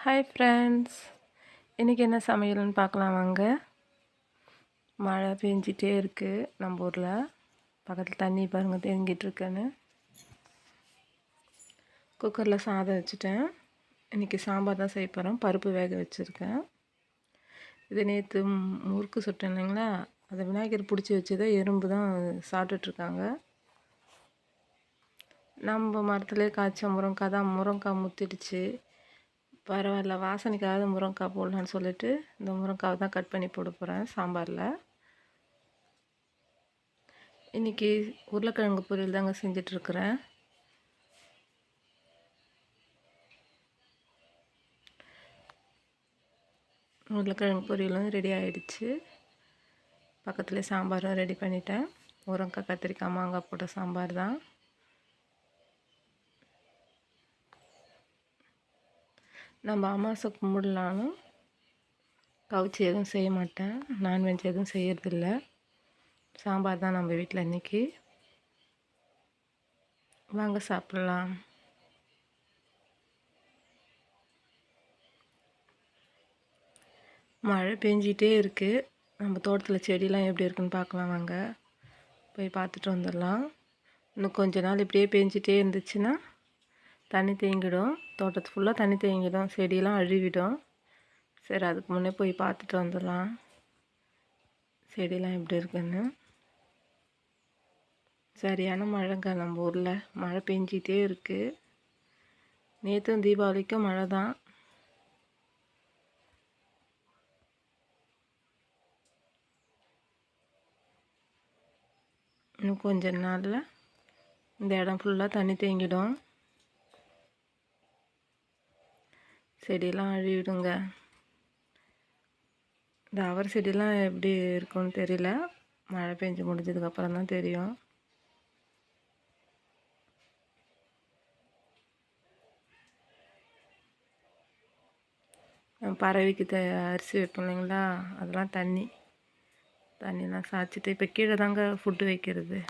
Hi friends, இன்றைக்கி என்ன சமையல்னு பார்க்கலாம் வாங்க. மழை பெஞ்சிட்டே இருக்குது நம்ம ஊரில். பக்கத்தில் தண்ணி பாருங்கள் தேங்கிட்டுருக்குன்னு. குக்கரில் சாதம் வச்சுட்டேன். இன்றைக்கி சாம்பார் தான் செய்ய போகிறேன். பருப்பு வேக வச்சுருக்கேன். இது நேற்று முறுக்கு சுட்டேன் இல்லைங்களா, அதை விநாயகர் பிடிச்சி வச்சதை எறும்பு தான் சாப்பிட்டுட்ருக்காங்க. நம்ம மரத்துலேயே காய்ச்ச முருங்காய் தான். முருங்காய் முத்திடுச்சு. பரவாயில்ல, வாசனைக்காக முருங்காய் போடலான்னு சொல்லிட்டு இந்த முருங்காவை தான் கட் பண்ணி போட போகிறேன் சாம்பாரில். இன்றைக்கி உருளைக்கிழங்கு பொரியல் தாங்க செஞ்சிட்ருக்குறேன். உருளைக்கிழங்கு பொரியலும் ரெடி ஆகிடுச்சு. பக்கத்துலேயே சாம்பாரும் ரெடி பண்ணிட்டேன். முருங்காய் கத்திரிக்காய் மாங்காய் போட்ட சாம்பார் தான். நம்ம அமாவாசை கும்பிடலான்னு கவுச்சி எதுவும் செய்ய மாட்டேன். நான்வெஜ் எதுவும் செய்யறதில்ல. சாம்பார் தான் நம்ம வீட்டில் இன்றைக்கி. வாங்க சாப்பிட்லாம். மழை பெஞ்சிட்டே இருக்குது. நம்ம தோட்டத்தில் செடிலாம் எப்படி இருக்குன்னு பார்க்கலாம் வாங்க. போய் பார்த்துட்டு வந்துடலாம். இன்னும் கொஞ்ச நாள் இப்படியே பெஞ்சிட்டே இருந்துச்சுன்னா தண்ணி தேங்கிடும். தோட்டத்து ஃபுல்லாக தண்ணி தேங்கிடும், செடியெல்லாம் அழுவிடும். சரி, அதுக்கு முன்னே போய் பார்த்துட்டு வந்துடலாம் செடியெலாம் எப்படி இருக்குன்னு. சரியான மழைங்க நம்ம ஊரில். மழை பெஞ்சிட்டே இருக்குது. நேற்றும் தீபாவளிக்கும் மழை தான். இன்னும் கொஞ்ச நாளில் இந்த இடம் ஃபுல்லாக தண்ணி தேங்கிடும். செடியெல்லாம் அழிவிடுங்க. இந்த அவரை செடியெல்லாம் எப்படி இருக்குன்னு தெரியல. மழை பெஞ்சு முடிஞ்சதுக்கப்புறம் தான் தெரியும். பறவைக்கு அரிசி வைப்போம் இல்லைங்களா, அதெல்லாம் தண்ணிலாம் சாய்ச்சிட்டு இப்போ கீழே தாங்க ஃபுட்டு வைக்கிறது.